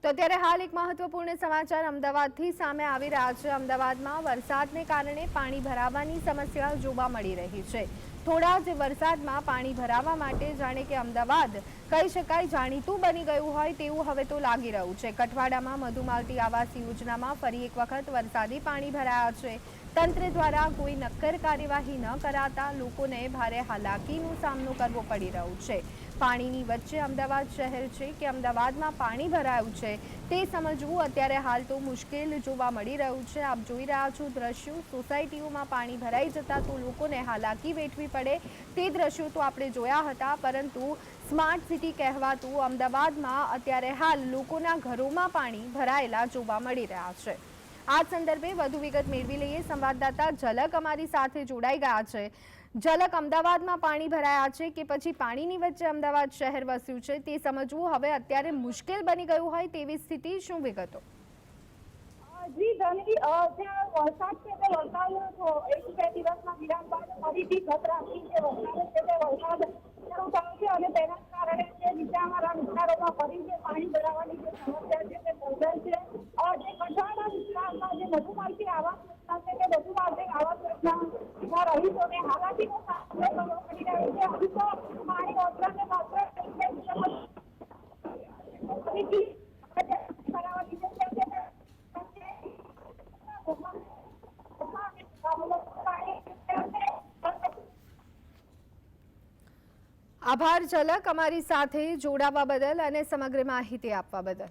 તો અત્યારે હાલ એક મહત્વપૂર્ણ સમાચાર અમદાવાદથી સામે આવી રહ્યા છે। અમદાવાદમાં વરસાદને કારણે પાણી ભરાવાની સમસ્યા જોવા મળી રહી છે। થોડા જ વરસાદમાં પાણી ભરાવા માટે જાણે કે અમદાવાદ કહી શકાય જાણીતું બની ગયું હોય તેવું હવે તો લાગી રહ્યું છે। કઠવાડામાં મધુમાલતી આવાસ યોજનામાં ફરી એક વખત વરસાદી પાણી ભરાયા છે। તંત્ર દ્વારા કોઈ નક્કર કાર્યવાહી ન કરાતા લોકોને ભારે હાલાકીનો સામનો કરવો પડી રહ્યો છે। પાણીની વચ્ચે અમદાવાદ શહેર છે કે અમદાવાદમાં પાણી ભરાયું છે તે સમજવું અત્યારે હાલ તો મુશ્કેલ જોવા મળી રહ્યું છે। આપ જોઈ રહ્યા છો દ્રશ્યો, સોસાયટીઓમાં પાણી ભરાઈ જતા તો લોકોને હાલાકી વેઠવી પડે તે દ્રશ્યો તો આપણે જોયા હતા, પરંતુ સ્માર્ટ સિટી કહેવાતું અમદાવાદમાં અત્યારે હાલ લોકોના ઘરોમાં પાણી ભરાયેલા જોવા મળી રહ્યા છે। આ સંદર્ભે વધુ વિગત મેળવી લઈએ। સંવાદદાતા ઝલક અમારી સાથે જોડાઈ ગયા છે। ઝલક, અમદાવાદમાં પાણી ભરાયા છે કે પછી પાણીની વચ્ચે અમદાવાદ શહેર વસ્યું છે તે સમજવું હવે અત્યારે મુશ્કેલ બની ગયું હોય તેવી સ્થિતિ, શું વિગતો? જી ધનવી, જ્યાં વરસાદ છે તે વરસાદ 1-2 દિવસના વિરામ બાદ ફરીથી ગતરાત્રિ જે વરસાદ છે તે વરસાદ શરૂ થયો છે અને તેના કારણે જે નીચાણવાળા વિસ્તારોમાં ફરી જે પાણી ભરાવાની જે સમસ્યા છે તે સર્જાઈ છે। જે કઠવાડા વિસ્તારમાં જે મધુમાલતી આવાસ યોજના છે તે મધુમાલતી આવાસ યોજનામાં રહીશોને હાલાકીનો સામનો કરવો પડી રહ્યો છે। હજુ તો પાણી ઓસરાને માત્ર આભાર ઝલક, અમારી સાથે જોડાવા બદલ અને સમગ્ર માહિતી આપવા બદલ।